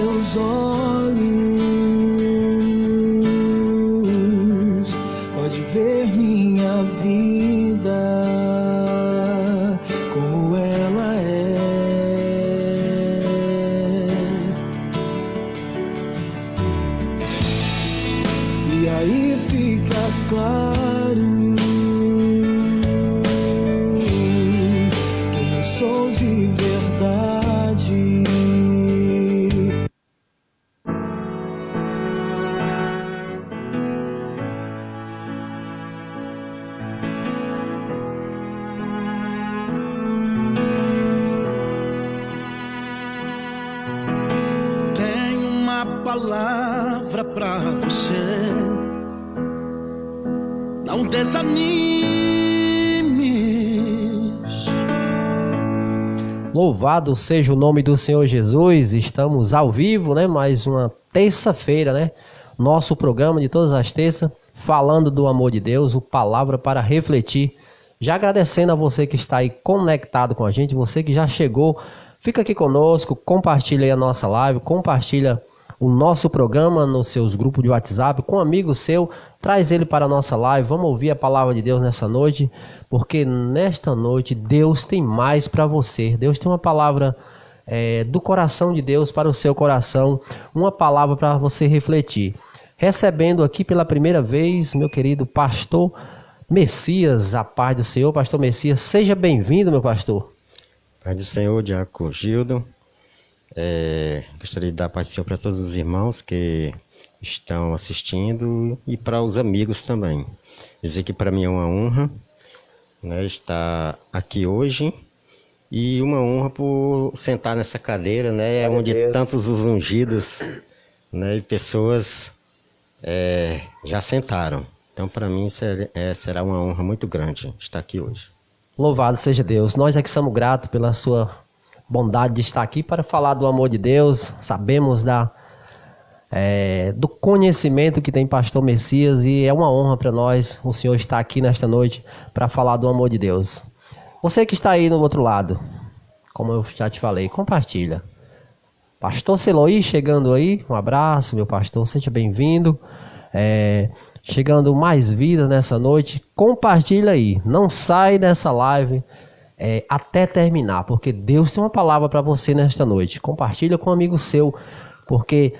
teus olhos, pode ver minha vida como ela é. E aí fica claro quem eu sou de verdade. Tenho uma palavra pra você. Não desanimes. Louvado seja o nome do Senhor Jesus. Estamos ao vivo, né? Mais uma terça-feira, né? Nosso programa de todas as terças, falando do amor de Deus, o Palavra para Refletir. Já agradecendo a você que está aí conectado com a gente, você que já chegou, fica aqui conosco, compartilha aí a nossa live, compartilha o nosso programa nos seus grupos de WhatsApp, com um amigo seu, traz ele para a nossa live, vamos ouvir a palavra de Deus nessa noite, porque nesta noite Deus tem mais para você, Deus tem uma palavra do coração de Deus para o seu coração, uma palavra para você refletir. Recebendo aqui pela primeira vez, meu querido pastor Messias, a paz do Senhor, pastor Messias, seja bem-vindo, meu pastor. Paz do Senhor, Diácono Gildo. Gostaria de dar paz do Senhor para todos os irmãos que estão assistindo e para os amigos também. Dizer que para mim é uma honra, né, estar aqui hoje e uma honra por sentar nessa cadeira, né, onde tantos os ungidos, né, e pessoas já sentaram. Então, para mim, será uma honra muito grande estar aqui hoje. Louvado seja Deus. Nós é que somos gratos pela sua bondade de estar aqui para falar do amor de Deus. Sabemos do conhecimento que tem pastor Messias e é uma honra para nós o Senhor estar aqui nesta noite para falar do amor de Deus. Você que está aí no outro lado, como eu já te falei, compartilha. Pastor Celoí chegando aí, um abraço, meu pastor, seja bem-vindo. Chegando mais vida nessa noite, compartilha aí, não sai dessa live até terminar, porque Deus tem uma palavra para você nesta noite. Compartilha com um amigo seu, porque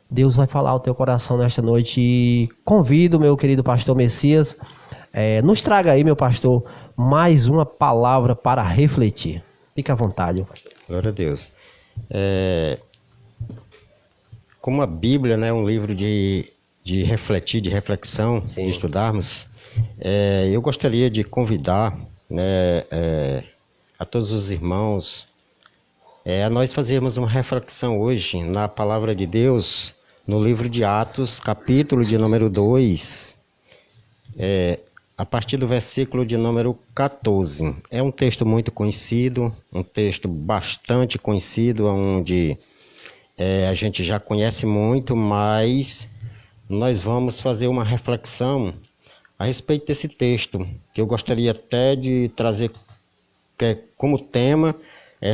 Deus vai falar ao teu coração nesta noite. E convido meu querido pastor Messias, nos traga aí, meu pastor, mais uma palavra para refletir. Fique à vontade, pastor. Glória a Deus. Como a Bíblia, né, é um livro de refletir, de reflexão, Sim. de estudarmos, eu gostaria de convidar, né, a todos os irmãos a nós fazermos uma reflexão hoje na Palavra de Deus, no livro de Atos, capítulo de número 2, a partir do versículo de número 14. É um texto muito conhecido, um texto bastante conhecido, onde a gente já conhece muito, mas nós vamos fazer uma reflexão a respeito desse texto, que eu gostaria até de trazer como tema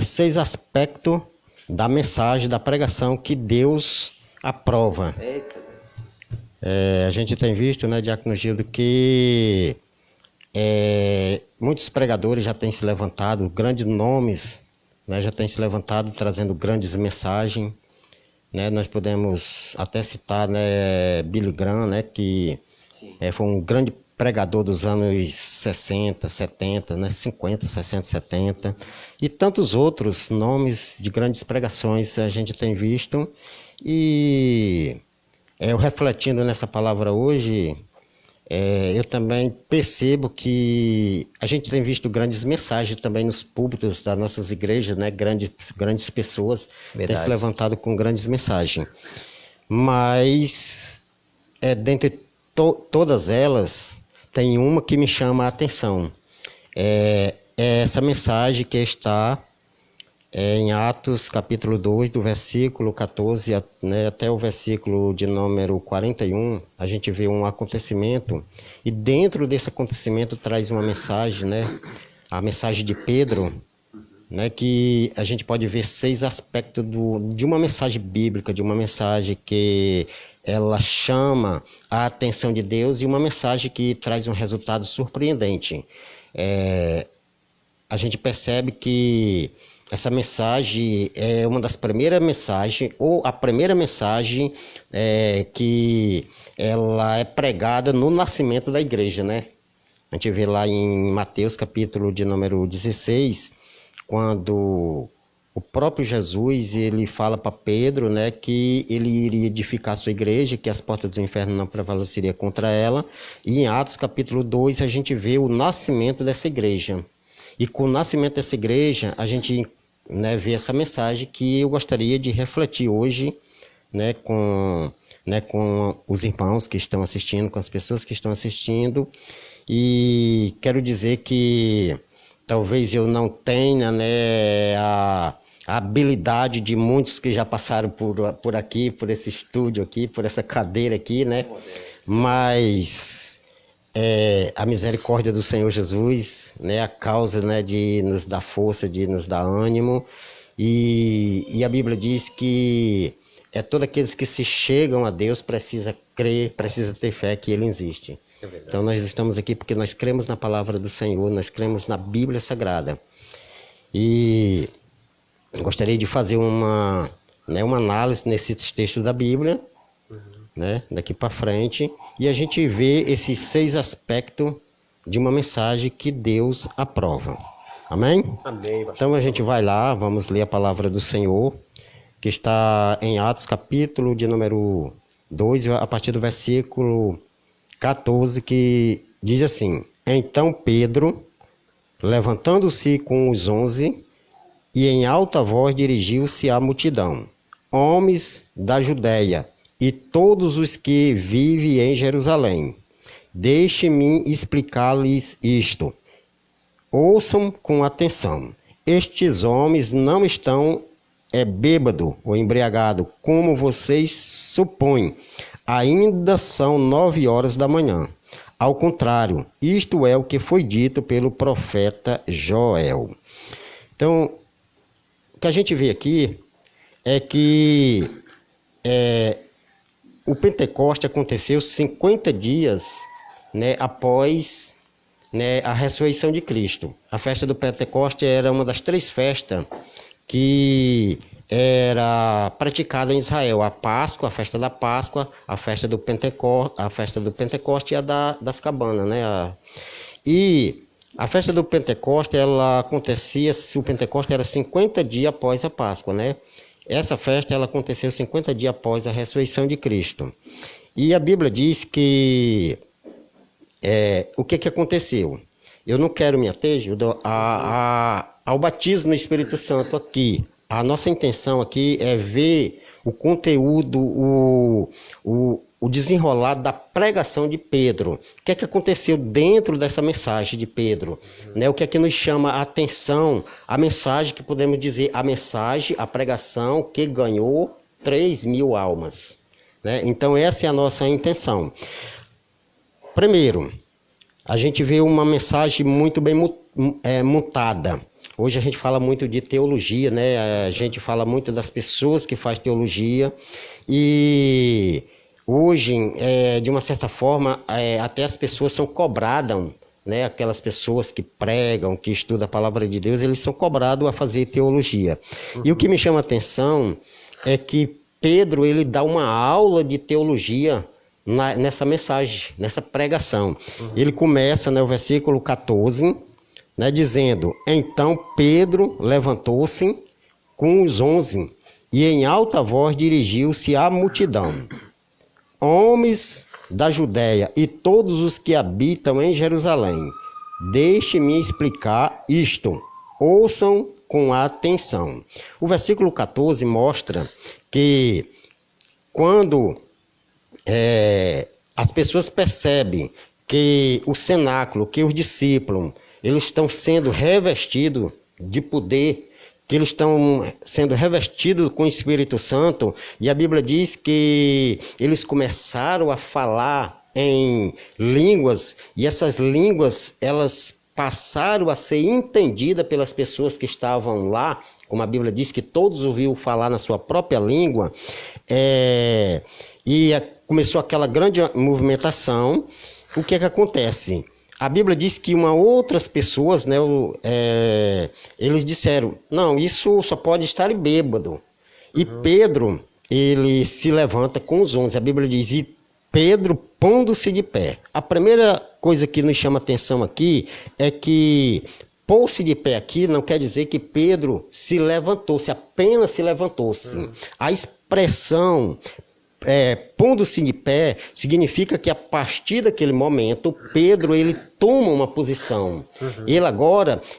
6 aspectos da mensagem, da pregação que Deus aprova. A gente tem visto, né, Diácono Gildo, que muitos pregadores já têm se levantado, grandes nomes, né, já têm se levantado trazendo grandes mensagens. Né, nós podemos até citar, né, Billy Graham, né, que foi um grande pregador dos anos 60, 70, né, 50, 60, 70, e tantos outros nomes de grandes pregações a gente tem visto. E eu refletindo nessa palavra hoje, eu também percebo que a gente tem visto grandes mensagens também nos púlpitos das nossas igrejas, né? Grandes pessoas têm se levantado com grandes mensagens. Mas, dentre todas elas, tem uma que me chama a atenção. É essa mensagem que está em Atos capítulo 2, do versículo 14 até o versículo de número 41, a gente vê um acontecimento, e dentro desse acontecimento traz uma mensagem, né? A mensagem de Pedro, né, que a gente pode ver 6 aspectos de uma mensagem bíblica, de uma mensagem que ela chama a atenção de Deus e uma mensagem que traz um resultado surpreendente. A gente percebe que essa mensagem é uma das primeiras mensagens, ou a primeira mensagem que ela é pregada no nascimento da igreja, né? A gente vê lá em Mateus, capítulo de número 16, quando o próprio Jesus ele fala para Pedro, né, que ele iria edificar a sua igreja, que as portas do inferno não prevaleceriam contra ela. E em Atos, capítulo 2, a gente vê o nascimento dessa igreja. E com o nascimento dessa igreja, a gente, né, vê essa mensagem que eu gostaria de refletir hoje, né, com os irmãos que estão assistindo, com as pessoas que estão assistindo. E quero dizer que talvez eu não tenha, né, a habilidade de muitos que já passaram por aqui, por esse estúdio aqui, por essa cadeira aqui, né? Mas a misericórdia do Senhor Jesus, né, a causa, né, de nos dar força, de nos dar ânimo. E a Bíblia diz que todos aqueles que se chegam a Deus precisa crer, precisa ter fé que Ele existe. Então nós estamos aqui porque nós cremos na palavra do Senhor, nós cremos na Bíblia Sagrada. E gostaria de fazer uma análise nesses textos da Bíblia, né, daqui para frente, e a gente vê esses 6 aspectos de uma mensagem que Deus aprova. Amém? Amém, pastor. Então a gente vai lá, vamos ler a palavra do Senhor, que está em Atos, capítulo de número 2, a partir do versículo 14, que diz assim: Então Pedro, levantando-se com os 11, e em alta voz dirigiu-se à multidão: Homens da Judéia, e todos os que vivem em Jerusalém, deixe-me explicar-lhes isto. Ouçam com atenção. Estes homens não estão bêbado ou embriagado, como vocês supõem. Ainda são 9 horas da manhã. Ao contrário, isto é o que foi dito pelo profeta Joel. Então, o que a gente vê aqui é que o Pentecoste aconteceu 50 dias, né, após, né, a ressurreição de Cristo. A festa do Pentecoste era uma das 3 festas que era praticada em Israel: a Páscoa, a festa da Páscoa, a festa do Pentecoste e a das cabanas, né? E a festa do Pentecoste, ela acontecia, se o Pentecoste era 50 dias após a Páscoa, né? Essa festa ela aconteceu 50 dias após a ressurreição de Cristo. E a Bíblia diz que o que aconteceu? Eu não quero me ater, Gildo, ao batismo no Espírito Santo aqui. A nossa intenção aqui é ver o conteúdo, o desenrolar da pregação de Pedro. O que aconteceu dentro dessa mensagem de Pedro? Né? O que nos chama a atenção? A mensagem que podemos dizer, a pregação que ganhou 3.000 almas. Né? Então essa é a nossa intenção. Primeiro, a gente vê uma mensagem muito bem montada. Hoje a gente fala muito de teologia, né? A gente fala muito das pessoas que fazem teologia. E hoje, de uma certa forma, até as pessoas são cobradas, né? Aquelas pessoas que pregam, que estudam a palavra de Deus, eles são cobrados a fazer teologia. E o que me chama a atenção é que Pedro, ele dá uma aula de teologia nessa mensagem, nessa pregação. Ele começa, né, o versículo 14, né, dizendo: Então Pedro levantou-se com os 11 e em alta voz dirigiu-se à multidão: Homens da Judéia e todos os que habitam em Jerusalém, deixe-me explicar isto. Ouçam com atenção. O versículo 14 mostra que quando as pessoas percebem que o cenáculo, que os discípulos, eles estão sendo revestidos de poder, que eles estão sendo revestidos com o Espírito Santo, e a Bíblia diz que eles começaram a falar em línguas, e essas línguas, elas passaram a ser entendidas pelas pessoas que estavam lá, como a Bíblia diz que todos ouviram falar na sua própria língua, começou aquela grande movimentação. O que é que acontece? A Bíblia diz que outras pessoas, né, eles disseram, não, isso só pode estar bêbado. E Pedro, ele se levanta com os 11. A Bíblia diz, e Pedro pondo-se de pé. A primeira coisa que nos chama atenção aqui é que pôr-se de pé aqui não quer dizer que Pedro se levantou-se, apenas se levantou-se. A expressão pondo-se de pé significa que a partir daquele momento Pedro ele toma uma posição.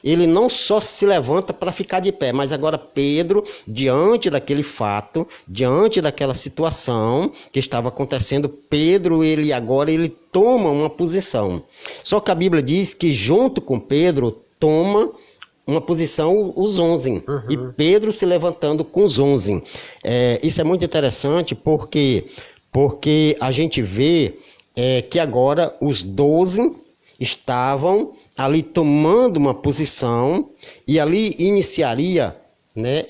Ele não só se levanta para ficar de pé, mas agora Pedro, diante daquele fato, diante daquela situação que estava acontecendo, Pedro ele toma uma posição. Só que a Bíblia diz que junto com Pedro toma uma posição os 11, e Pedro se levantando com os 11. Isso é muito interessante porque a gente vê que agora os 12 estavam ali tomando uma posição, e ali iniciaria, né,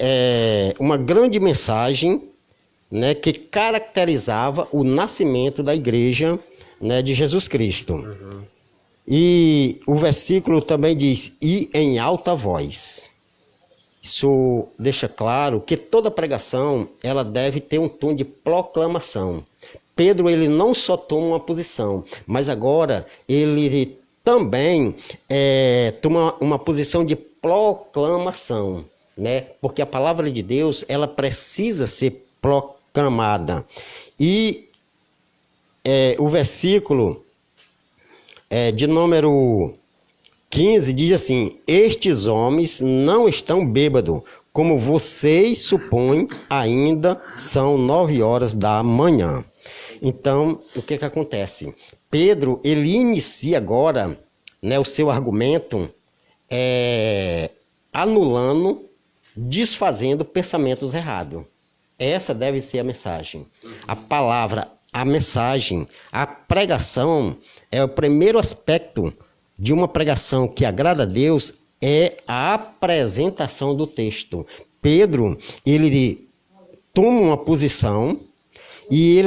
uma grande mensagem, né, que caracterizava o nascimento da igreja, né, de Jesus Cristo. E o versículo também diz, e em alta voz. Isso deixa claro que toda pregação ela deve ter um tom de proclamação. Pedro ele não só toma uma posição, mas agora ele também toma uma posição de proclamação, né? Porque a palavra de Deus ela precisa ser proclamada. E o versículo de número 15 diz assim, estes homens não estão bêbados, como vocês supõem, ainda são 9 horas da manhã. Então, o que acontece? Pedro, ele inicia agora, né, o seu argumento, anulando, desfazendo pensamentos errados. Essa deve ser a mensagem. A palavra, a mensagem, a pregação é o primeiro aspecto de uma pregação que agrada a Deus, é a apresentação do texto. Pedro, ele toma uma posição e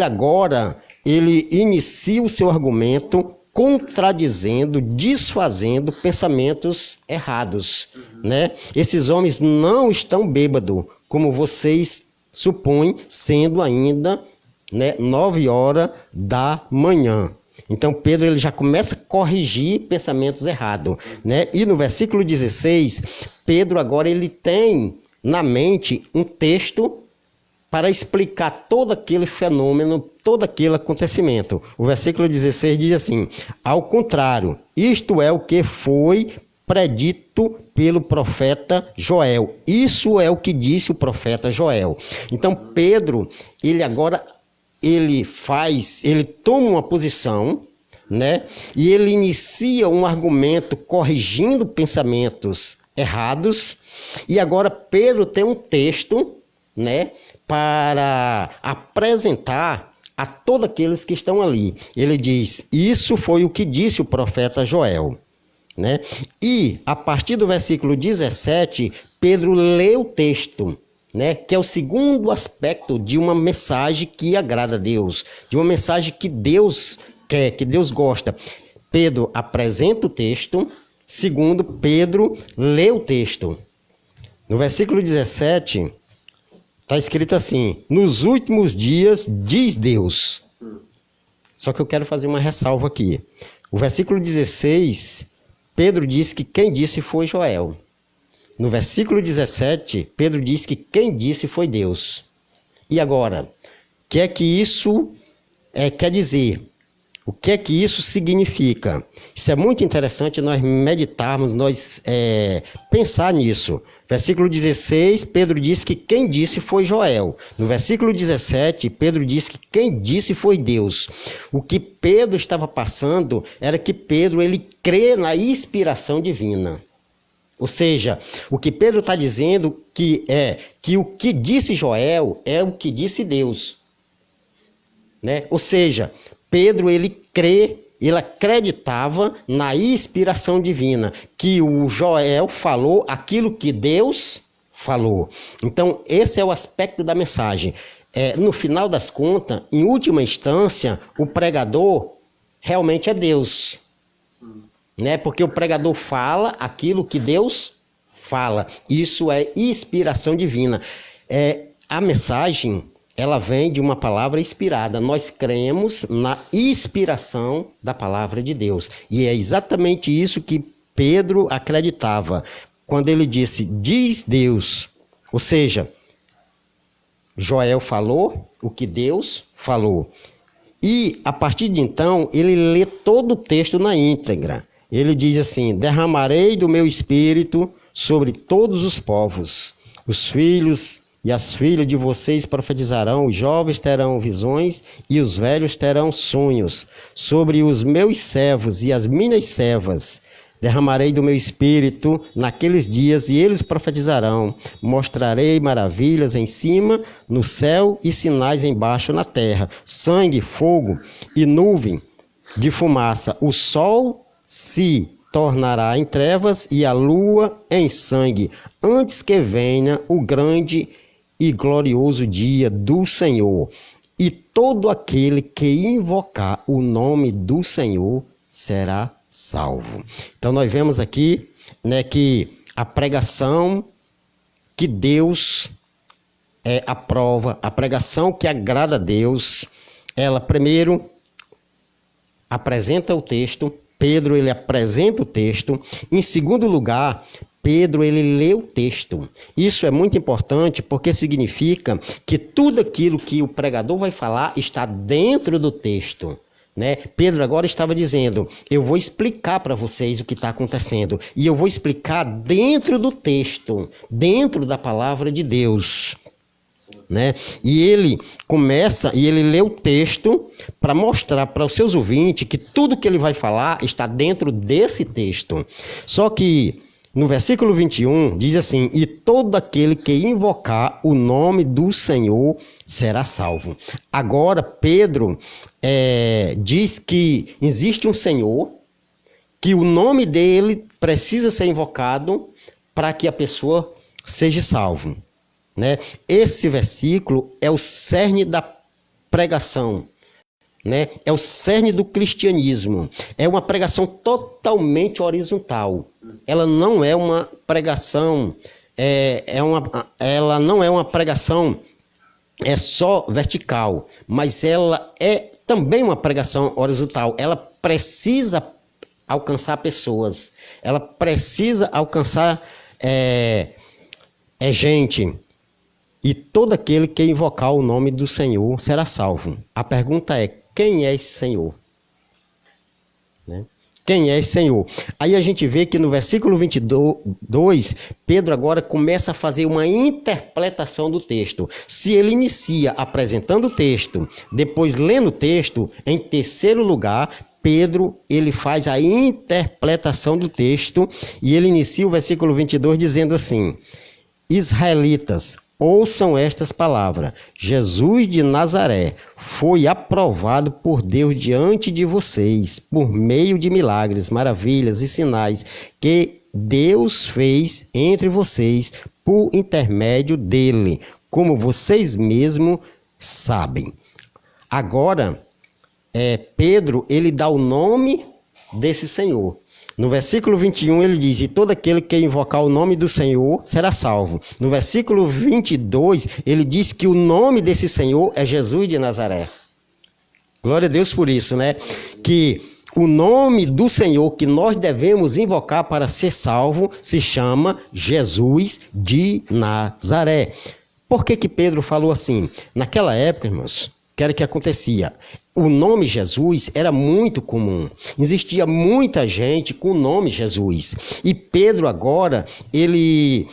ele inicia o seu argumento contradizendo, desfazendo pensamentos errados, né? Esses homens não estão bêbados, como vocês supõem, sendo ainda, né, 9 horas da manhã. Então Pedro ele já começa a corrigir pensamentos errados, né? E no versículo 16, Pedro agora ele tem na mente um texto para explicar todo aquele fenômeno, todo aquele acontecimento. O versículo 16 diz assim, ao contrário, isto é o que foi predito pelo profeta Joel. Isso é o que disse o profeta Joel. Então Pedro, ele agora ele toma uma posição, né? E ele inicia um argumento corrigindo pensamentos errados. E agora Pedro tem um texto, né, para apresentar a todos aqueles que estão ali. Ele diz, isso foi o que disse o profeta Joel, né? E a partir do versículo 17, Pedro lê o texto, né, que é o segundo aspecto de uma mensagem que agrada a Deus, de uma mensagem que Deus quer, que Deus gosta. Pedro apresenta o texto, segundo, Pedro lê o texto. No versículo 17, está escrito assim, nos últimos dias diz Deus. Só que eu quero fazer uma ressalva aqui. O versículo 16, Pedro diz que quem disse foi Joel. No versículo 17, Pedro diz que quem disse foi Deus. E agora, o que é que isso quer dizer? O que é que isso significa? Isso é muito interessante nós meditarmos, nós pensar nisso. Versículo 16, Pedro diz que quem disse foi Joel. No versículo 17, Pedro diz que quem disse foi Deus. O que Pedro estava passando era que Pedro ele crê na inspiração divina. Ou seja, o que Pedro está dizendo que o que disse Joel é o que disse Deus, né? Ou seja, Pedro ele crê ele acreditava na inspiração divina, que o Joel falou aquilo que Deus falou. Então, esse é o aspecto da mensagem. No final das contas, em última instância, o pregador realmente é Deus. Né? Porque o pregador fala aquilo que Deus fala. Isso é inspiração divina. A mensagem, ela vem de uma palavra inspirada. Nós cremos na inspiração da palavra de Deus. E é exatamente isso que Pedro acreditava. Quando ele disse, diz Deus. Ou seja, Joel falou o que Deus falou. E, a partir de então, ele lê todo o texto na íntegra. Ele diz assim, derramarei do meu espírito sobre todos os povos. Os filhos e as filhas de vocês profetizarão, os jovens terão visões e os velhos terão sonhos. Sobre os meus servos e as minhas servas derramarei do meu espírito naqueles dias e eles profetizarão. Mostrarei maravilhas em cima no céu e sinais embaixo na terra. Sangue, fogo e nuvem de fumaça. O sol se tornará em trevas e a lua em sangue, antes que venha o grande e glorioso dia do Senhor. E todo aquele que invocar o nome do Senhor será salvo. Então nós vemos aqui, né, que a pregação que Deus aprova, a pregação que agrada a Deus, ela primeiro apresenta o texto. Pedro, ele apresenta o texto. Em segundo lugar, Pedro, ele lê o texto. Isso é muito importante porque significa que tudo aquilo que o pregador vai falar está dentro do texto. Né? Pedro agora estava dizendo, eu vou explicar para vocês o que está acontecendo. E eu vou explicar dentro do texto, dentro da palavra de Deus. Né? E ele começa, e ele lê o texto para mostrar para os seus ouvintes que tudo que ele vai falar está dentro desse texto. Só que no versículo 21 diz assim, e todo aquele que invocar o nome do Senhor será salvo. Agora Pedro diz que existe um Senhor, que o nome dele precisa ser invocado para que a pessoa seja salva. Né? Esse versículo é o cerne da pregação, né? É o cerne do cristianismo. É uma pregação totalmente horizontal. Ela não é uma pregação, ela não é uma pregação só vertical, mas ela é também uma pregação horizontal. Ela precisa alcançar pessoas, ela precisa alcançar gente. E todo aquele que invocar o nome do Senhor será salvo. A pergunta é, quem é esse Senhor? Né? Quem é esse Senhor? Aí a gente vê que no versículo 22, Pedro agora começa a fazer uma interpretação do texto. Se ele inicia apresentando o texto, depois lendo o texto, em terceiro lugar, Pedro, ele faz a interpretação do texto e ele inicia o versículo 22 dizendo assim, israelitas, ouçam estas palavras. Jesus de Nazaré foi aprovado por Deus diante de vocês, por meio de milagres, maravilhas e sinais que Deus fez entre vocês por intermédio dele, como vocês mesmos sabem. Agora, Pedro, ele dá o nome desse Senhor. No versículo 21 ele diz, e todo aquele que invocar o nome do Senhor será salvo. No versículo 22 ele diz que o nome desse Senhor é Jesus de Nazaré. Glória a Deus por isso, né? Que o nome do Senhor que nós devemos invocar para ser salvo se chama Jesus de Nazaré. Por que Pedro falou assim? Naquela época, irmãos, o que era que acontecia? O nome Jesus era muito comum. Existia muita gente com o nome Jesus. E Pedro agora, ele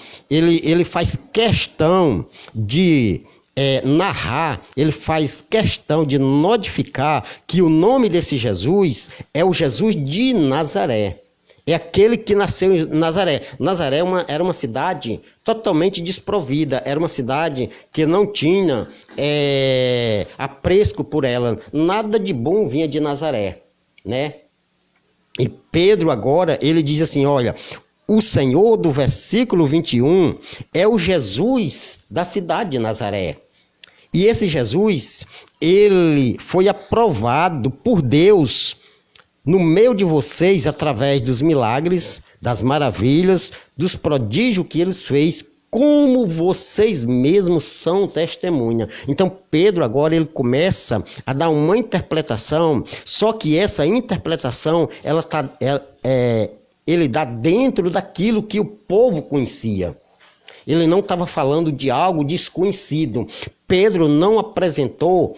faz questão de narrar, ele faz questão de notificar que o nome desse Jesus é o Jesus de Nazaré. É aquele que nasceu em Nazaré. Nazaré era uma cidade totalmente desprovida. Era uma cidade que não tinha apreço por ela. Nada de bom vinha de Nazaré. né? E Pedro agora, ele diz assim, olha, o Senhor do versículo 21 é o Jesus da cidade de Nazaré. E esse Jesus, ele foi aprovado por Deus no meio de vocês através dos milagres, das maravilhas, dos prodígios que ele fez, como vocês mesmos são testemunha. Então Pedro agora ele começa a dar uma interpretação, só que essa interpretação ele dá dentro daquilo que o povo conhecia. Ele não estava falando de algo desconhecido. Pedro não apresentou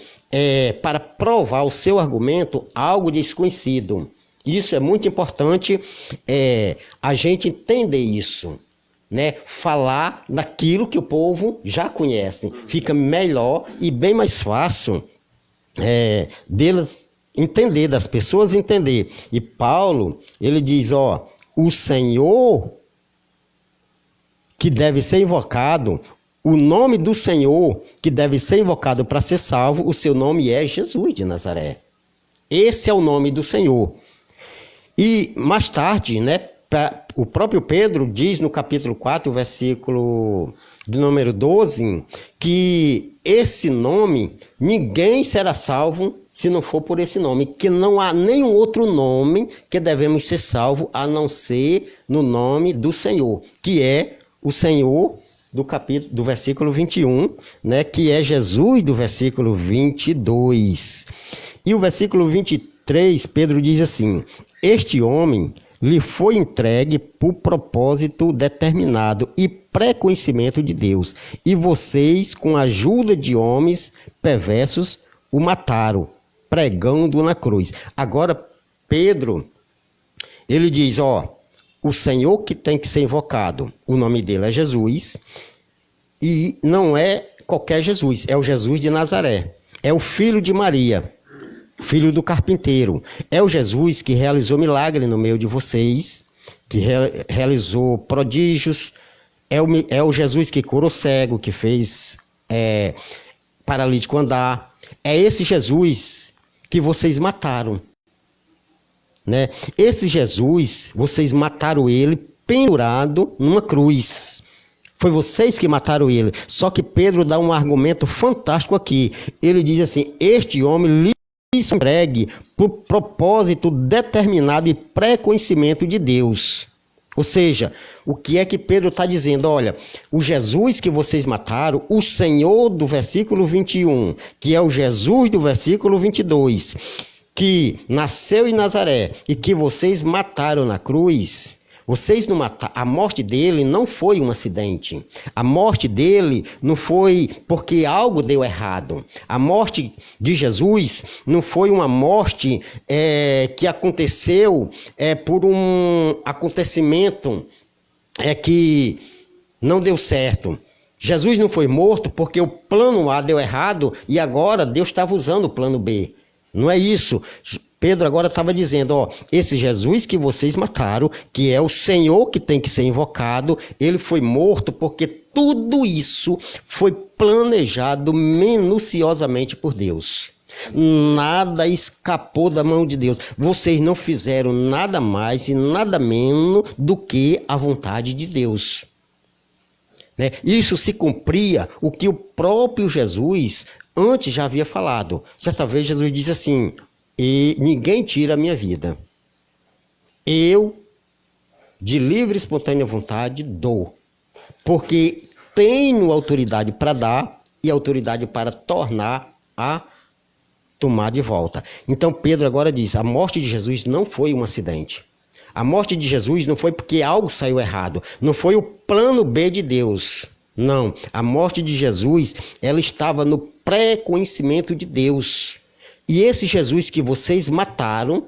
para provar o seu argumento algo desconhecido. Isso é muito importante a gente entender isso, né? Falar daquilo que o povo já conhece. Fica melhor e bem mais fácil delas entender, das pessoas entender. E Paulo, ele diz, ó, o Senhor que deve ser invocado, o nome do Senhor que deve ser invocado para ser salvo, o seu nome é Jesus de Nazaré. Esse é o nome do Senhor. E mais tarde, né, o próprio Pedro diz no capítulo 4, versículo do número 12, que esse nome, ninguém será salvo se não for por esse nome, que não há nenhum outro nome que devemos ser salvos a não ser no nome do Senhor, que é o Senhor do versículo 21, né, que é Jesus do versículo 22. E o versículo 23, Pedro diz assim, este homem lhe foi entregue por propósito determinado e pré-conhecimento de Deus, e vocês, com a ajuda de homens perversos, o mataram, pregando na cruz. Agora, Pedro, ele diz, ó, o Senhor que tem que ser invocado, o nome dele é Jesus, e não é qualquer Jesus, é o Jesus de Nazaré, é o filho de Maria, filho do carpinteiro, é o Jesus que realizou milagre no meio de vocês, que realizou prodígios, é o Jesus que curou cego, que fez paralítico andar, é esse Jesus que vocês mataram. Né? Esse Jesus, vocês mataram ele pendurado numa cruz. Foi vocês que mataram ele. Só que Pedro dá um argumento fantástico aqui. Ele diz assim, este homem lhe se entregue por propósito determinado e pré-conhecimento de Deus. Ou seja, o que é que Pedro está dizendo? Olha, o Jesus que vocês mataram, o Senhor do versículo 21, que é o Jesus do versículo 22, que nasceu em Nazaré e que vocês mataram na cruz, vocês não mataram. A morte dele não foi um acidente. A morte dele não foi porque algo deu errado. A morte de Jesus não foi uma morte que aconteceu por um acontecimento que não deu certo. Jesus não foi morto porque o plano A deu errado e agora Deus estava usando o plano B. Não é isso. Pedro agora estava dizendo, ó, esse Jesus que vocês mataram, que é o Senhor que tem que ser invocado, ele foi morto porque tudo isso foi planejado minuciosamente por Deus. Nada escapou da mão de Deus. Vocês não fizeram nada mais e nada menos do que a vontade de Deus. Né? Isso se cumpria o que o próprio Jesus antes já havia falado. Certa vez Jesus disse assim, e ninguém tira a minha vida. Eu, de livre e espontânea vontade, dou. Porque tenho autoridade para dar e autoridade para tornar a tomar de volta. Então Pedro agora diz, a morte de Jesus não foi um acidente. A morte de Jesus não foi porque algo saiu errado. Não foi o plano B de Deus. Não, a morte de Jesus, ela estava no pré-conhecimento de Deus. E esse Jesus que vocês mataram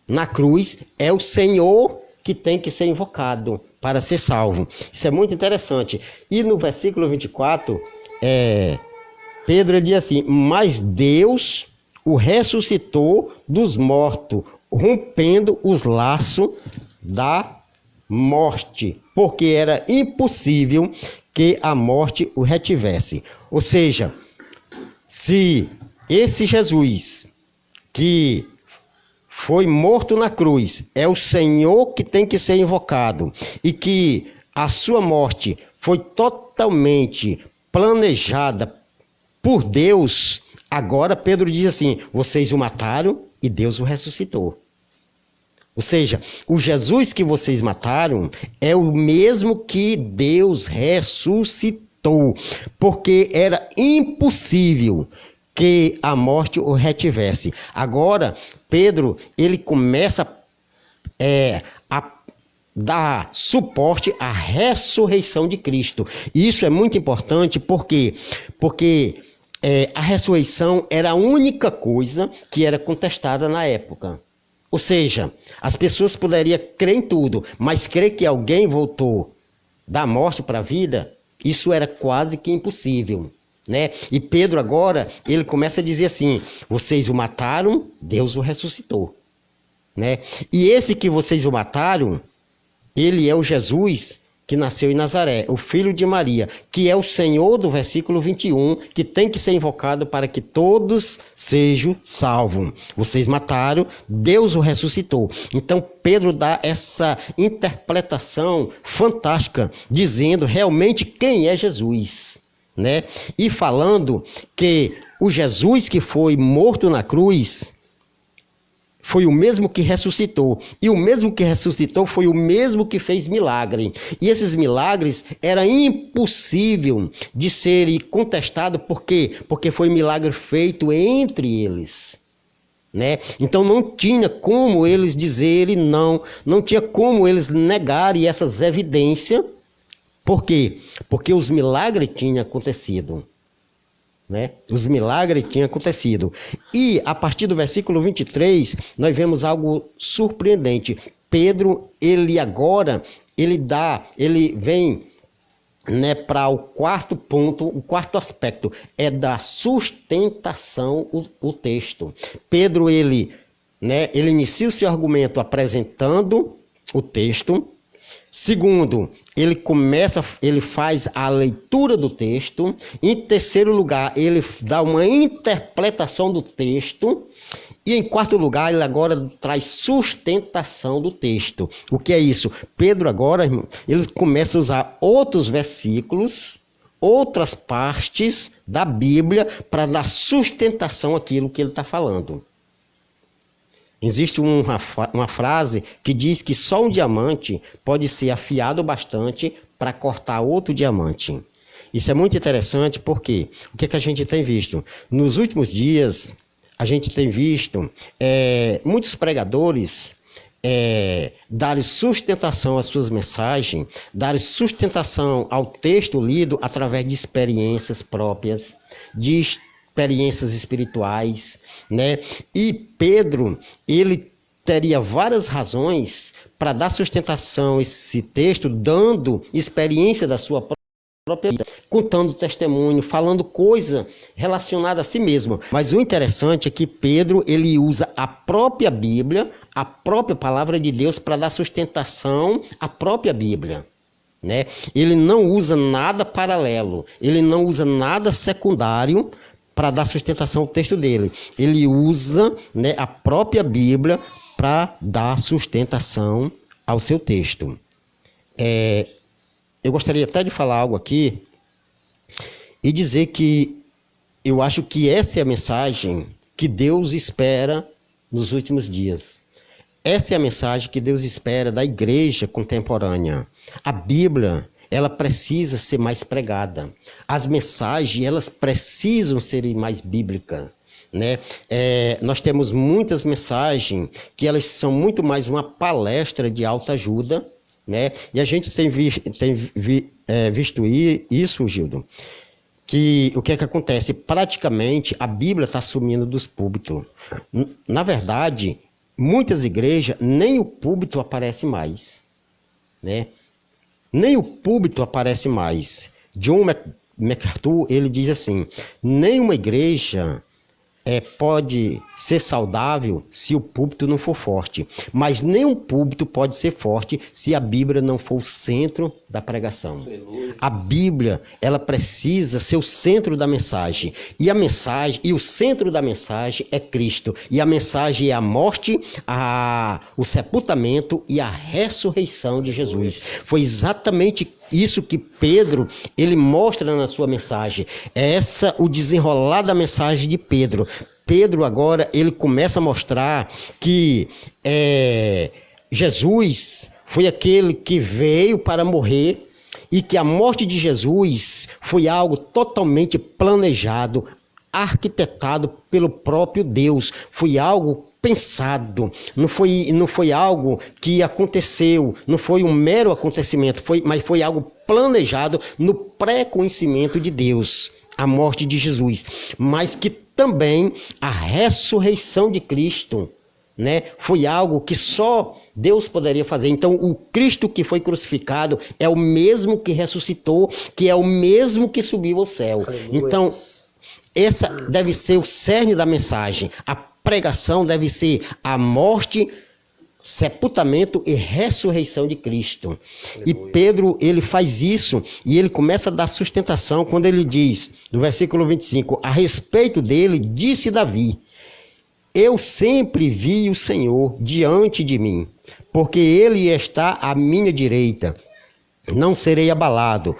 na cruz é o Senhor que tem que ser invocado para ser salvo. Isso é muito interessante. E no versículo 24, Pedro diz assim, mas Deus o ressuscitou dos mortos, rompendo os laços da morte, porque era impossível que a morte o retivesse. Ou seja, se esse Jesus que foi morto na cruz, é o Senhor que tem que ser invocado, e que a sua morte foi totalmente planejada por Deus, agora Pedro diz assim: vocês o mataram e Deus o ressuscitou. Ou seja, o Jesus que vocês mataram é o mesmo que Deus ressuscitou, porque era impossível que a morte o retivesse. Agora, Pedro, ele começa a dar suporte à ressurreição de Cristo. E isso é muito importante, porque a ressurreição era a única coisa que era contestada na época. Ou seja, as pessoas poderiam crer em tudo, mas crer que alguém voltou da morte para a vida, isso era quase que impossível, né? E Pedro agora, ele começa a dizer assim: vocês o mataram, Deus o ressuscitou, né? E esse que vocês o mataram, ele é o Jesus que nasceu em Nazaré, o filho de Maria, que é o Senhor do versículo 21, que tem que ser invocado para que todos sejam salvos. Vocês mataram, Deus o ressuscitou. Então Pedro dá essa interpretação fantástica, dizendo realmente quem é Jesus, né? E falando que o Jesus que foi morto na cruz foi o mesmo que ressuscitou. E o mesmo que ressuscitou foi o mesmo que fez milagre. E esses milagres era impossível de serem contestados. Por quê? Porque foi milagre feito entre eles, né? Então não tinha como eles dizerem não tinha como eles negarem essas evidências. Por quê? Porque os milagres tinham acontecido, né? Os milagres tinham acontecido. E a partir do versículo 23, nós vemos algo surpreendente. Pedro, ele vem, né, para o quarto ponto, o quarto aspecto, é da sustentação o texto. Pedro, ele inicia o seu argumento apresentando o texto. Segundo, ele faz a leitura do texto. Em terceiro lugar, ele dá uma interpretação do texto. E em quarto lugar, ele agora traz sustentação do texto. O que é isso? Pedro agora, irmão, ele começa a usar outros versículos, outras partes da Bíblia para dar sustentação àquilo que ele está falando. Existe uma frase que diz que só um diamante pode ser afiado bastante para cortar outro diamante. Isso é muito interessante porque o que a gente tem visto? Nos últimos dias, a gente tem visto muitos pregadores darem sustentação às suas mensagens, darem sustentação ao texto lido através de experiências próprias, de experiências espirituais, né? E Pedro, ele teria várias razões para dar sustentação a esse texto, dando experiência da sua própria vida, contando testemunho, falando coisa relacionada a si mesmo. Mas o interessante é que Pedro, ele usa a própria Bíblia, a própria palavra de Deus para dar sustentação à própria Bíblia, né? Ele não usa nada paralelo, ele não usa nada secundário para dar sustentação ao texto dele. Ele usa, né, a própria Bíblia para dar sustentação ao seu texto. Eu gostaria até de falar algo aqui e dizer que eu acho que essa é a mensagem que Deus espera nos últimos dias. Essa é a mensagem que Deus espera da igreja contemporânea. A Bíblia, ela precisa ser mais pregada. As mensagens, elas precisam ser mais bíblicas, né? Nós temos muitas mensagens que elas são muito mais uma palestra de autoajuda, né? E a gente tem visto isso, Gildo, que o que é que acontece? Praticamente a Bíblia está sumindo dos púlpitos. Na verdade, muitas igrejas, nem o púlpito aparece mais, né? Nem o púlpito aparece mais. John MacArthur, ele diz assim: nenhuma igreja pode ser saudável se o púlpito não for forte, mas nenhum púlpito pode ser forte se a Bíblia não for o centro da pregação. A Bíblia, ela precisa ser o centro da mensagem, e o centro da mensagem é Cristo, e a mensagem é a morte, o sepultamento e a ressurreição de Jesus. Foi exatamente isso que Pedro, ele mostra na sua mensagem. É o desenrolar da mensagem de Pedro. Pedro agora, ele começa a mostrar que Jesus foi aquele que veio para morrer e que a morte de Jesus foi algo totalmente planejado, arquitetado pelo próprio Deus. Foi algo pensado, não foi algo que aconteceu, não foi um mero acontecimento, mas foi algo planejado no pré-conhecimento de Deus, a morte de Jesus, mas que também a ressurreição de Cristo, né, foi algo que só Deus poderia fazer. Então, o Cristo que foi crucificado é o mesmo que ressuscitou, que é o mesmo que subiu ao céu. Então, essa deve ser o cerne da mensagem. A pregação deve ser a morte, sepultamento e ressurreição de Cristo. E Pedro, ele faz isso e ele começa a dar sustentação quando ele diz, no versículo 25, a respeito dele, disse Davi: eu sempre vi o Senhor diante de mim, porque ele está à minha direita, não serei abalado.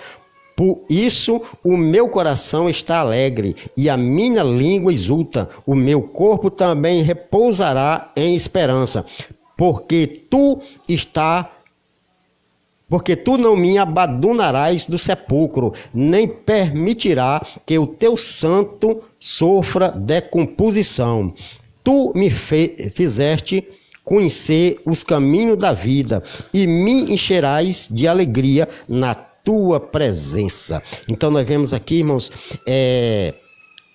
Por isso o meu coração está alegre e a minha língua exulta. O meu corpo também repousará em esperança, porque tu não me abandonarás do sepulcro, nem permitirá que o teu santo sofra decomposição. Tu me fizeste conhecer os caminhos da vida e me encherás de alegria na tua presença. Então nós vemos aqui, irmãos,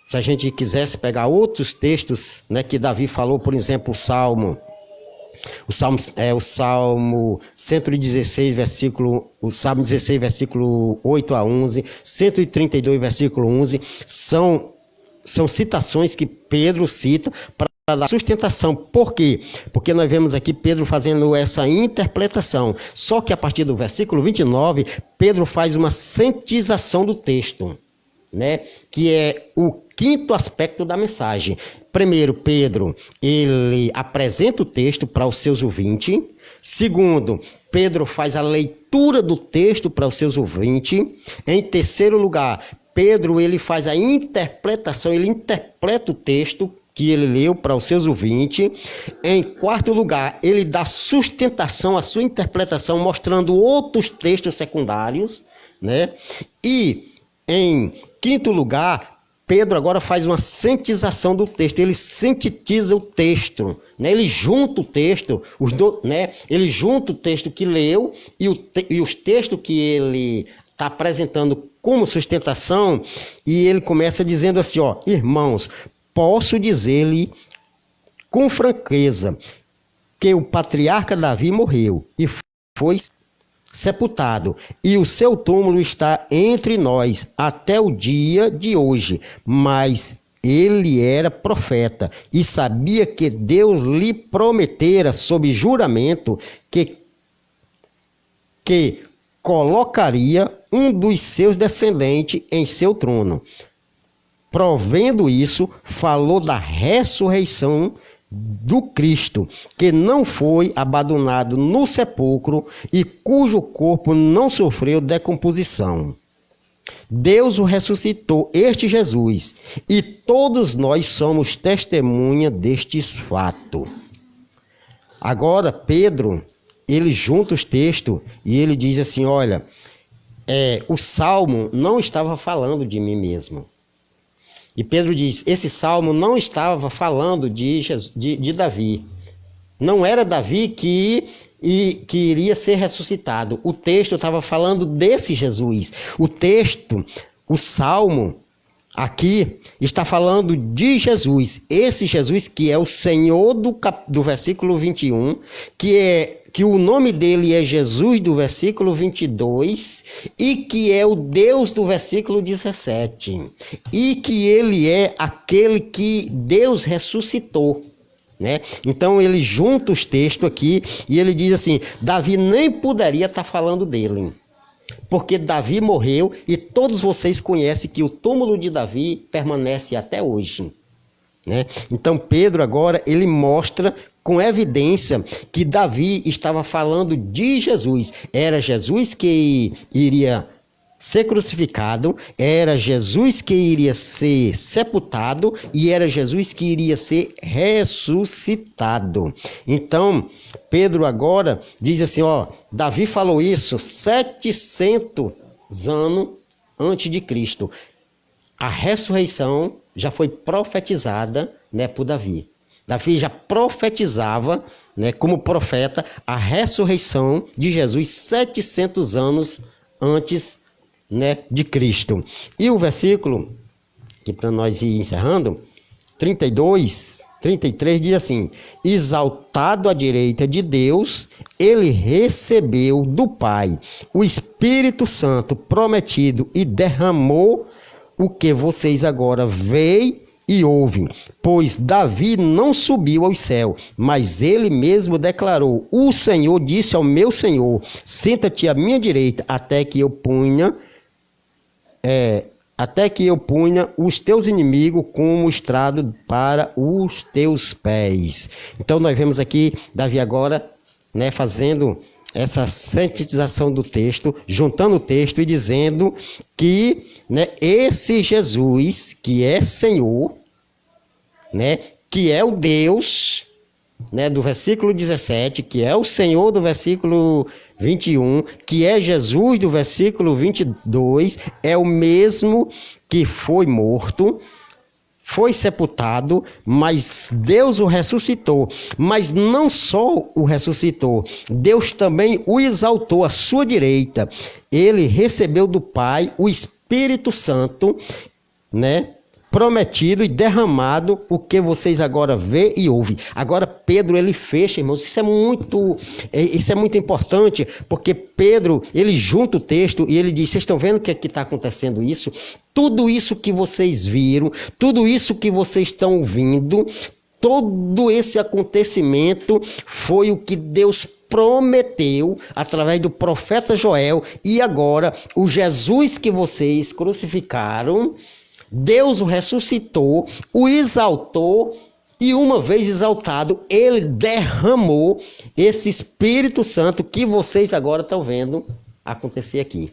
se a gente quisesse pegar outros textos, né, que Davi falou, por exemplo, o Salmo 116, o Salmo 16, versículo 8 a 11, 132, versículo 11, são citações que Pedro cita para dar sustentação. Por quê? Porque nós vemos aqui Pedro fazendo essa interpretação. Só que a partir do versículo 29, Pedro faz uma sintetização do texto, né? Que é o quinto aspecto da mensagem. Primeiro, Pedro, ele apresenta o texto para os seus ouvintes. Segundo, Pedro faz a leitura do texto para os seus ouvintes. Em terceiro lugar, Pedro, ele faz a interpretação, ele interpreta o texto que ele leu para os seus ouvintes. Em quarto lugar, ele dá sustentação à sua interpretação, mostrando outros textos secundários, né? E, em quinto lugar, Pedro agora faz uma sintetização do texto, ele sintetiza o texto, né? Ele junta o texto, né? Ele junta o texto que leu e os textos que ele está apresentando como sustentação, e ele começa dizendo assim, ó, irmãos, posso dizer-lhe com franqueza que o patriarca Davi morreu e foi sepultado, e o seu túmulo está entre nós até o dia de hoje. Mas ele era profeta e sabia que Deus lhe prometera sob juramento que colocaria um dos seus descendentes em seu trono. Provendo isso, falou da ressurreição do Cristo, que não foi abandonado no sepulcro e cujo corpo não sofreu decomposição. Deus o ressuscitou, este Jesus, e todos nós somos testemunha destes fatos. Agora, Pedro, ele junta os textos e ele diz assim, olha, o Salmo não estava falando de mim mesmo. E Pedro diz, esse Salmo não estava falando de Davi. Não era Davi que iria ser ressuscitado. O texto estava falando desse Jesus. O Salmo, aqui, está falando de Jesus. Esse Jesus que é o Senhor do versículo 21, que que o nome dele é Jesus, do versículo 22, e que é o Deus, do versículo 17, e que ele é aquele que Deus ressuscitou. Né? Então ele junta os textos aqui e ele diz assim: Davi nem poderia estar falando dele, porque Davi morreu e todos vocês conhecem que o túmulo de Davi permanece até hoje. Né? Então Pedro agora ele mostra com evidência que Davi estava falando de Jesus. Era Jesus que iria ser crucificado, era Jesus que iria ser sepultado e era Jesus que iria ser ressuscitado. Então Pedro agora diz assim, Davi falou isso 700 anos antes de Cristo. A ressurreição já foi profetizada, né, por Davi. Davi já profetizava, né, como profeta, a ressurreição de Jesus 700 anos antes, né, de Cristo. E o versículo, que para nós ir encerrando, 32, 33 diz assim: exaltado à direita de Deus, ele recebeu do Pai o Espírito Santo prometido e derramou o que vocês agora veem e ouvem. Pois Davi não subiu ao céu, mas ele mesmo declarou: o Senhor disse ao meu Senhor: senta-te à minha direita, até que eu ponha os teus inimigos como estrado para os teus pés. Então nós vemos aqui Davi agora, né, fazendo essa sintetização do texto, juntando o texto e dizendo que, né, esse Jesus que é Senhor, né, que é o Deus, né, do versículo 17, que é o Senhor do versículo 21, que é Jesus do versículo 22, é o mesmo que foi morto, foi sepultado, mas Deus o ressuscitou. Mas não só o ressuscitou, Deus também o exaltou à sua direita. Ele recebeu do Pai o Espírito Santo, né, prometido e derramado, o que vocês agora vê e ouvem. Agora Pedro, ele fecha, irmãos, isso é muito importante, porque Pedro, ele junta o texto e ele diz: vocês estão vendo que está acontecendo isso? Tudo isso que vocês viram, tudo isso que vocês estão ouvindo, todo esse acontecimento foi o que Deus prometeu através do profeta Joel, e agora o Jesus que vocês crucificaram, Deus o ressuscitou, o exaltou, e uma vez exaltado, ele derramou esse Espírito Santo que vocês agora estão vendo acontecer aqui.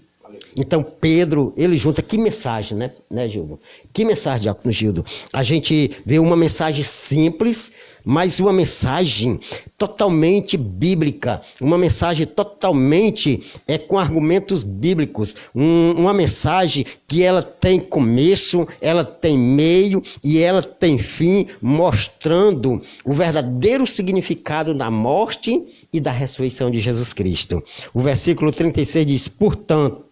Então Pedro, ele junta, que mensagem, né, Gildo? Que mensagem, Diácono Gildo? A gente vê uma mensagem simples, mas uma mensagem totalmente bíblica, uma mensagem totalmente com argumentos bíblicos, uma mensagem que ela tem começo, ela tem meio e ela tem fim, mostrando o verdadeiro significado da morte e da ressurreição de Jesus Cristo. O versículo 36 diz: portanto,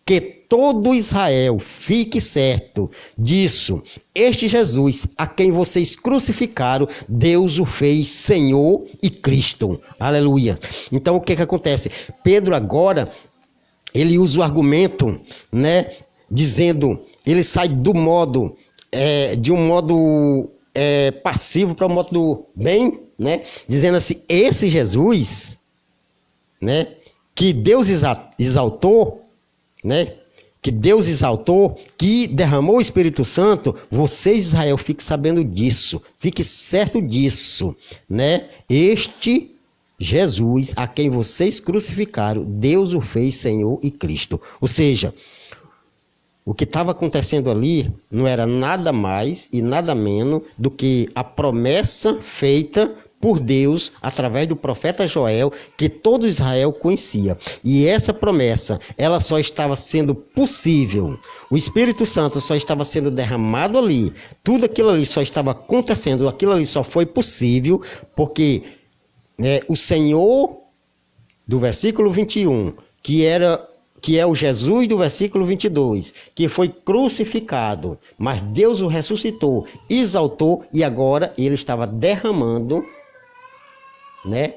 que todo Israel fique certo disso, este Jesus, a quem vocês crucificaram, Deus o fez Senhor e Cristo. Aleluia. Então o que acontece? Pedro agora, ele usa o argumento, né, dizendo, ele sai do modo, de um modo passivo para o modo do bem, né, dizendo assim: esse Jesus, né, que Deus exaltou, né, que Deus exaltou, que derramou o Espírito Santo, vocês, Israel, fiquem sabendo disso, fique certo disso, né? Este Jesus, a quem vocês crucificaram, Deus o fez Senhor e Cristo. Ou seja, o que estava acontecendo ali não era nada mais e nada menos do que a promessa feita por Deus, através do profeta Joel, que todo Israel conhecia. E essa promessa, ela só estava sendo possível. O Espírito Santo só estava sendo derramado ali. Tudo aquilo ali só estava acontecendo. Aquilo ali só foi possível porque, né, o Senhor, do versículo 21, que é o Jesus do versículo 22, que foi crucificado, mas Deus o ressuscitou, exaltou, e agora ele estava derramando, né,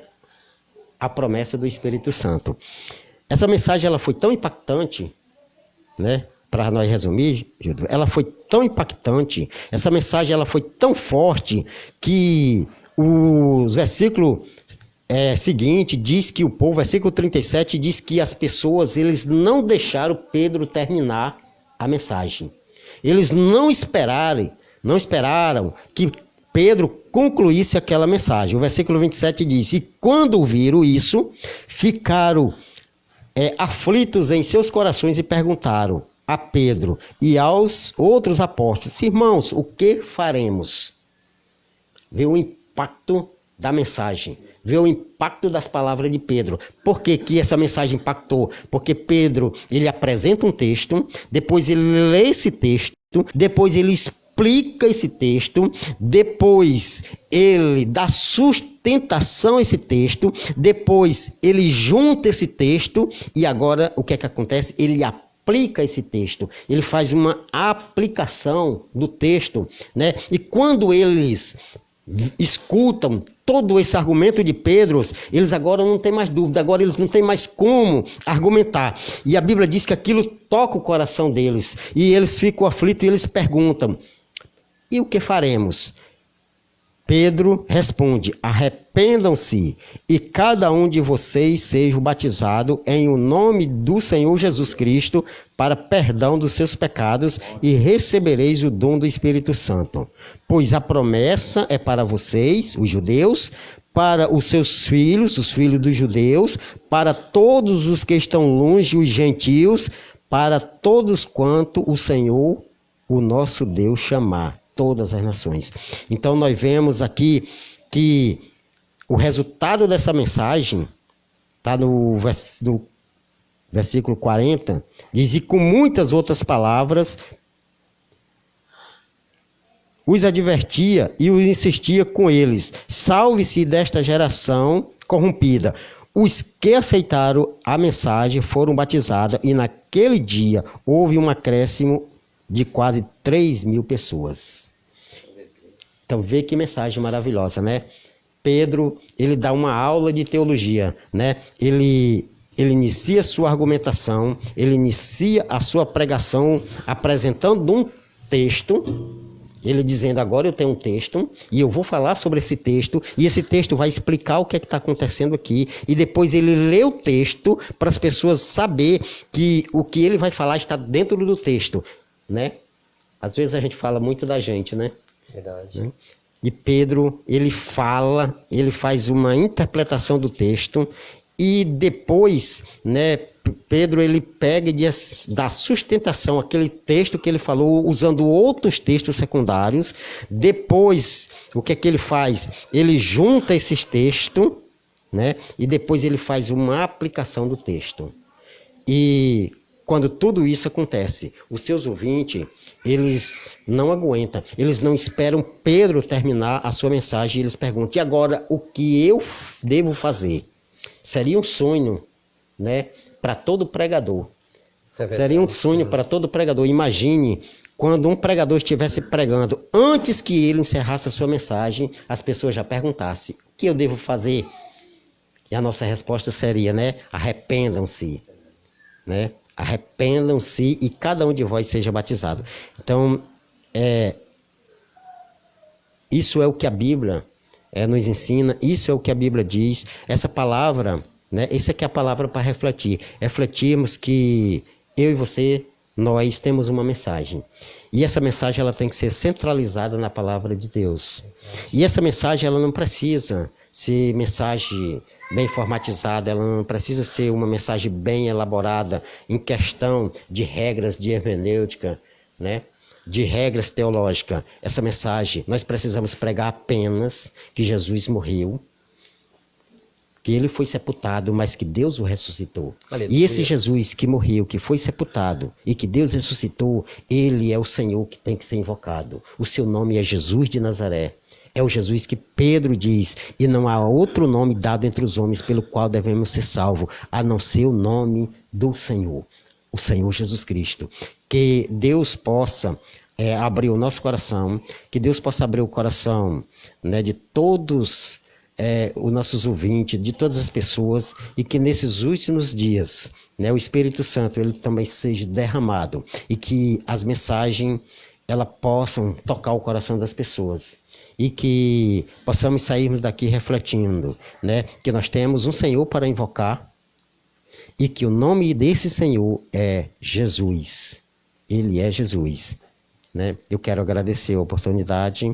a promessa do Espírito Santo. Essa mensagem ela foi tão impactante, né? Para nós resumir, ela foi tão impactante, essa mensagem ela foi tão forte que o versículo seguinte diz que o povo, versículo 37, diz que as pessoas eles não deixaram Pedro terminar a mensagem. Eles não esperaram que Pedro concluísse aquela mensagem. O versículo 27 diz: e quando viram isso, ficaram aflitos em seus corações e perguntaram a Pedro e aos outros apóstolos: irmãos, o que faremos? Vê o impacto da mensagem, vê o impacto das palavras de Pedro. Por que essa mensagem impactou? Porque Pedro, ele apresenta um texto, depois ele lê esse texto, depois ele explica esse texto, depois ele dá sustentação a esse texto, depois ele junta esse texto e agora o que é que acontece? Ele aplica esse texto, ele faz uma aplicação do texto, né? E quando eles escutam todo esse argumento de Pedro, eles agora não têm mais dúvida, agora eles não têm mais como argumentar. E a Bíblia diz que aquilo toca o coração deles, e eles ficam aflitos e eles perguntam: e o que faremos? Pedro responde: arrependam-se e cada um de vocês seja batizado em o nome do Senhor Jesus Cristo para perdão dos seus pecados e recebereis o dom do Espírito Santo. Pois a promessa é para vocês, os judeus, para os seus filhos, os filhos dos judeus, para todos os que estão longe, os gentios, para todos quanto o Senhor, o nosso Deus, chamar. Todas as nações. Então nós vemos aqui que o resultado dessa mensagem está no versículo 40, diz: e com muitas outras palavras os advertia e os insistia com eles: salve-se desta geração corrompida. Os que aceitaram a mensagem foram batizados e naquele dia houve um acréscimo de quase 3.000 pessoas. Então vê que mensagem maravilhosa, né? Pedro, ele dá uma aula de teologia, né? Ele inicia a sua argumentação, ele inicia a sua pregação apresentando um texto, ele dizendo: agora eu tenho um texto e eu vou falar sobre esse texto, e esse texto vai explicar o que é que está acontecendo aqui, e depois ele lê o texto para as pessoas saber que o que ele vai falar está dentro do texto, né? Às vezes a gente fala muito da gente, né? Verdade. E Pedro, ele faz uma interpretação do texto, e depois, né, Pedro, ele pega e dá sustentação àquele texto que ele falou, usando outros textos secundários. Depois, o que é que ele faz? Ele junta esses textos, né, e depois ele faz uma aplicação do texto. E quando tudo isso acontece, os seus ouvintes, eles não aguentam, eles não esperam Pedro terminar a sua mensagem, e eles perguntam: e agora, o que eu devo fazer? Seria um sonho, né, para todo pregador. Seria um sonho para todo pregador. Imagine quando um pregador estivesse pregando, antes que ele encerrasse a sua mensagem, as pessoas já perguntassem: o que eu devo fazer? E a nossa resposta seria, né, arrependam-se, né? Arrependam-se e cada um de vós seja batizado. Então, isso é o que a Bíblia nos ensina, isso é o que a Bíblia diz. Essa palavra, né, essa aqui é a palavra para refletir. Refletirmos que eu e você, nós temos uma mensagem. E essa mensagem ela tem que ser centralizada na palavra de Deus. E essa mensagem ela não precisa ser mensagem bem formatizada, ela não precisa ser uma mensagem bem elaborada em questão de regras de hermenêutica, né? De regras teológicas. Essa mensagem, nós precisamos pregar apenas que Jesus morreu, que ele foi sepultado, mas que Deus o ressuscitou. Aleluia. E esse Jesus que morreu, que foi sepultado e que Deus ressuscitou, ele é o Senhor que tem que ser invocado. O seu nome é Jesus de Nazaré. É o Jesus que Pedro diz: e não há outro nome dado entre os homens pelo qual devemos ser salvos, a não ser o nome do Senhor, o Senhor Jesus Cristo. Que Deus possa abrir o nosso coração, que Deus possa abrir o coração, né, de todos os nossos ouvintes, de todas as pessoas, e que nesses últimos dias, né, o Espírito Santo ele também seja derramado e que as mensagens elas possam tocar o coração das pessoas e que possamos sairmos daqui refletindo, né, que nós temos um Senhor para invocar e que o nome desse Senhor é Jesus. Ele é Jesus, né? Eu quero agradecer a oportunidade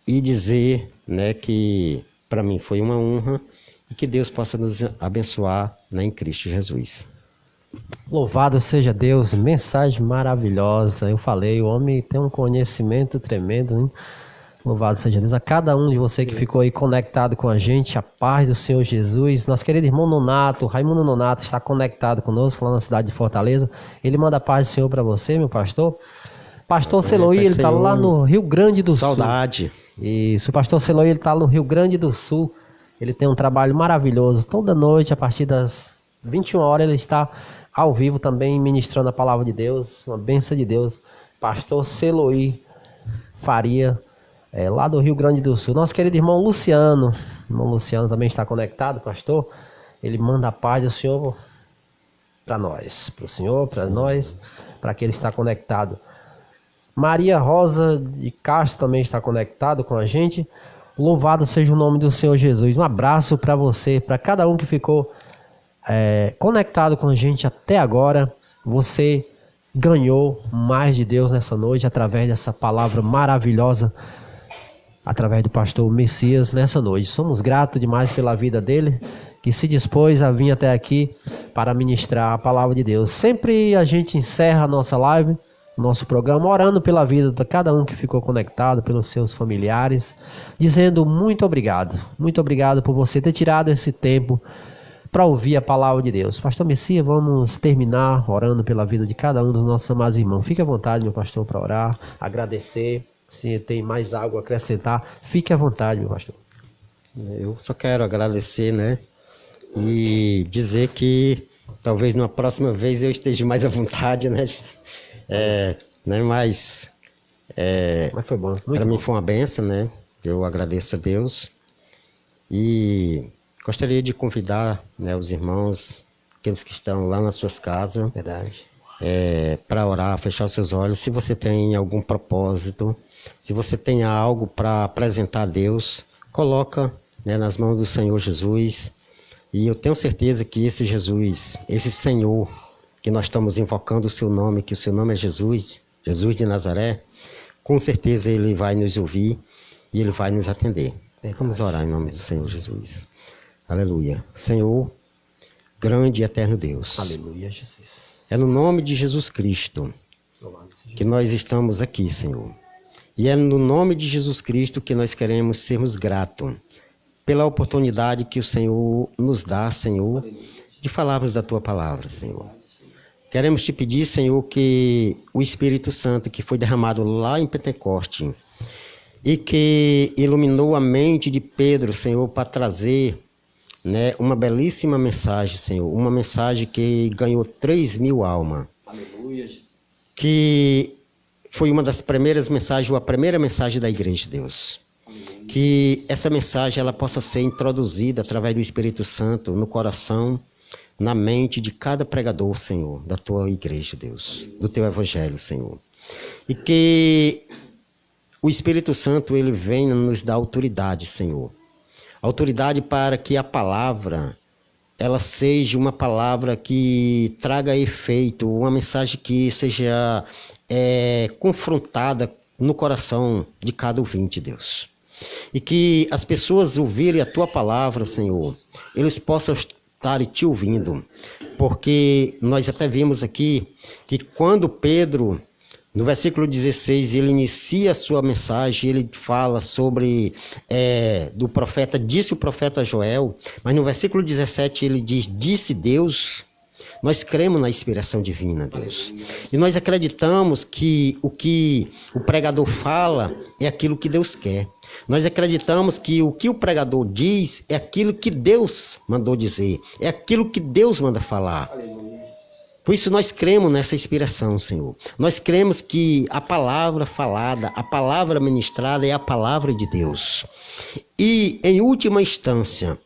e dizer, né, que para mim foi uma honra e que Deus possa nos abençoar, né, em Cristo Jesus. Louvado seja Deus, mensagem maravilhosa. Eu falei, o homem tem um conhecimento tremendo, hein? Louvado seja Deus. A cada um de você que ficou aí conectado com a gente, a paz do Senhor Jesus. Nosso querido irmão Nonato, Raimundo Nonato, está conectado conosco lá na cidade de Fortaleza. Ele manda a paz do Senhor para você, meu pastor. Pastor Seloí, ele está lá no Rio Grande do Sul. Saudade. Isso, o pastor Seloí, ele está no Rio Grande do Sul. Ele tem um trabalho maravilhoso. Toda noite, a partir das 21 horas, ele está ao vivo também ministrando a palavra de Deus. Uma bênção de Deus. Pastor Seloí Faria, lá do Rio Grande do Sul. Nosso querido irmão Luciano. Irmão Luciano também está conectado, pastor. Ele manda a paz do Senhor para nós. Para o Senhor, para nós, para que ele está conectado. Maria Rosa de Castro também está conectado com a gente. Louvado seja o nome do Senhor Jesus. Um abraço para você, para cada um que ficou conectado com a gente até agora. Você ganhou mais de Deus nessa noite através dessa palavra maravilhosa, através do pastor Messias nessa noite. Somos gratos demais pela vida dele, que se dispôs a vir até aqui para ministrar a palavra de Deus. Sempre a gente encerra a nossa live, nosso programa, orando pela vida de cada um que ficou conectado, pelos seus familiares, dizendo muito obrigado por você ter tirado esse tempo para ouvir a palavra de Deus. Pastor Messias, vamos terminar orando pela vida de cada um dos nossos amados irmãos. Fique à vontade, meu pastor, para orar, agradecer. Se tem mais algo a acrescentar, fique à vontade, meu pastor. Eu só quero agradecer, né, e dizer que talvez numa próxima vez eu esteja mais à vontade, né, mas foi bom. Para mim foi uma benção, né? Eu agradeço a Deus e gostaria de convidar, né, os irmãos, aqueles que estão lá nas suas casas, Verdade. Para orar, fechar os seus olhos. Se você tem algum propósito, se você tem algo para apresentar a Deus, coloca, né, nas mãos do Senhor Jesus. E eu tenho certeza que esse Jesus, esse Senhor que nós estamos invocando o seu nome, que o seu nome é Jesus, Jesus de Nazaré, com certeza ele vai nos ouvir e ele vai nos atender. Vamos orar em nome do Senhor Jesus. Aleluia. Senhor, grande e eterno Deus. Aleluia, Jesus. É no nome de Jesus Cristo que nós estamos aqui, Senhor. E é no nome de Jesus Cristo que nós queremos sermos gratos pela oportunidade que o Senhor nos dá, Senhor, de falarmos da Tua palavra, Senhor. Queremos te pedir, Senhor, que o Espírito Santo que foi derramado lá em Pentecoste e que iluminou a mente de Pedro, Senhor, para trazer, né, uma belíssima mensagem, Senhor, uma mensagem que ganhou 3.000 almas. Aleluia, Jesus. Que foi uma das primeiras mensagens, ou a primeira mensagem da igreja, Deus. Aleluia. Que essa mensagem ela possa ser introduzida através do Espírito Santo no coração, na mente de cada pregador, Senhor, da tua igreja, Deus, do teu evangelho, Senhor. E que o Espírito Santo ele venha nos dar autoridade, Senhor. Autoridade para que a palavra ela seja uma palavra que traga efeito, uma mensagem que seja confrontada no coração de cada ouvinte, Deus. E que as pessoas ouvirem a tua palavra, Senhor, eles possam estar te ouvindo. Porque nós até vimos aqui que quando Pedro, no versículo 16, ele inicia a sua mensagem, ele fala sobre, do profeta, disse o profeta Joel, mas no versículo 17 ele diz, disse Deus. Nós cremos na inspiração divina, Deus. E nós acreditamos que o pregador fala é aquilo que Deus quer. Nós acreditamos que o pregador diz é aquilo que Deus mandou dizer, é aquilo que Deus manda falar. Por isso nós cremos nessa inspiração, Senhor. Nós cremos que a palavra falada, a palavra ministrada é a palavra de Deus. E, em última instância,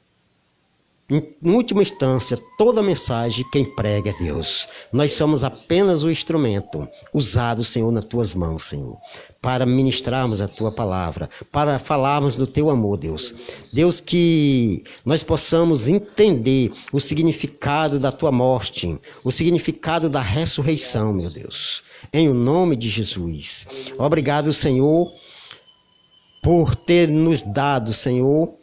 toda mensagem quem prega é Deus. Nós somos apenas o instrumento usado, Senhor, nas tuas mãos, Senhor, para ministrarmos a tua palavra, para falarmos do teu amor, Deus. Deus, que nós possamos entender o significado da tua morte, o significado da ressurreição, meu Deus. Em o nome de Jesus. Obrigado, Senhor, por ter nos dado, Senhor,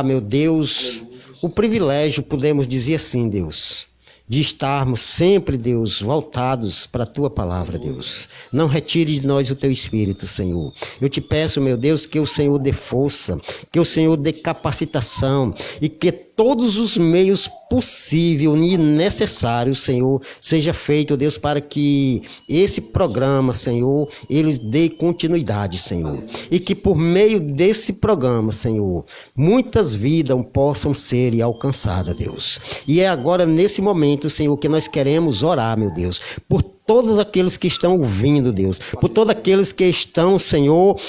meu Deus, o privilégio, podemos dizer assim, Deus, de estarmos sempre, Deus, voltados para a Tua palavra, Deus. Não retire de nós o Teu Espírito, Senhor. Eu te peço, meu Deus, que o Senhor dê força, que o Senhor dê capacitação e que todos os meios possíveis e necessários, Senhor, seja feito, Deus, para que esse programa, Senhor, ele dê continuidade, Senhor. E que por meio desse programa, Senhor, muitas vidas possam ser alcançadas, Deus. E é agora, nesse momento, Senhor, que nós queremos orar, meu Deus, por todos aqueles que estão ouvindo, Deus, por todos aqueles que estão, Senhor,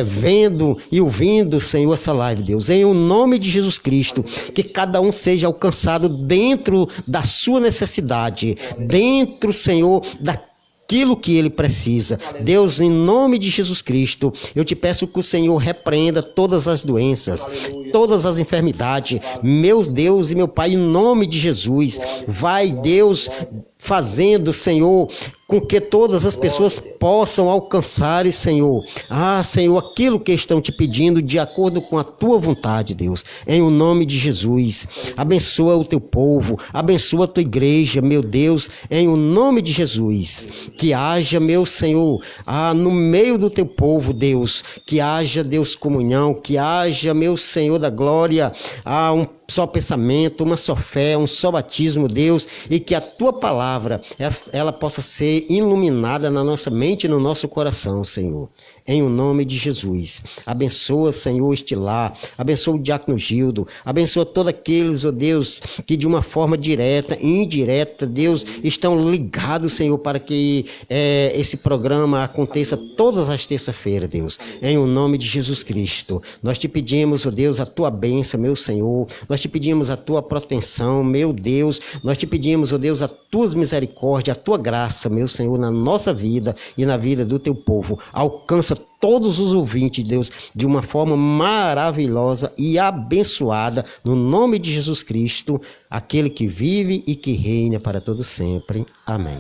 vendo e ouvindo, Senhor, essa live, Deus, em o nome de Jesus Cristo, que cada um seja alcançado dentro da sua necessidade, dentro, Senhor, daquilo que ele precisa. Deus, em nome de Jesus Cristo, eu te peço que o Senhor repreenda todas as doenças, todas as enfermidades, meu Deus e meu Pai, em nome de Jesus. Vai, Deus, fazendo, Senhor, com que todas as pessoas possam alcançar, Senhor, Senhor, aquilo que estão te pedindo de acordo com a tua vontade, Deus, em o nome de Jesus. Abençoa o teu povo, abençoa a tua igreja, meu Deus, em o nome de Jesus. Que haja, meu Senhor, no meio do teu povo, Deus, que haja, Deus, comunhão, que haja, meu Senhor da glória, um só pensamento, uma só fé, um só batismo, Deus, e que a tua palavra, ela possa ser iluminada na nossa mente e no nosso coração, Senhor. Em o nome de Jesus. Abençoa, Senhor, Estilar, abençoa o Diácono Gildo, abençoa todos aqueles, ó Deus, que de uma forma direta e indireta, Deus, estão ligados, Senhor, para que esse programa aconteça todas as terças-feiras, Deus. Em o nome de Jesus Cristo. Nós te pedimos, ó Deus, a tua bênção, meu Senhor. Nós te pedimos a tua proteção, meu Deus. Nós te pedimos, ó Deus, a tuas misericórdias, a tua graça, meu Senhor, na nossa vida e na vida do teu povo. Alcança todos os ouvintes, Deus, de uma forma maravilhosa e abençoada, no nome de Jesus Cristo, aquele que vive e que reina para todo sempre. Amém.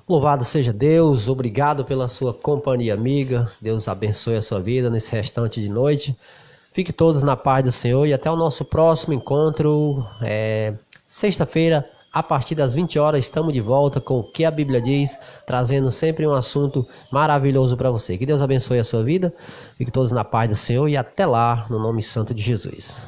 Louvado seja Deus, obrigado pela sua companhia amiga. Deus abençoe a sua vida nesse restante de noite. Fique todos na paz do Senhor e até o nosso próximo encontro, sexta-feira, a partir das 20 horas, estamos de volta com o que a Bíblia diz, trazendo sempre um assunto maravilhoso para você. Que Deus abençoe a sua vida, fique todos na paz do Senhor e até lá, no nome santo de Jesus.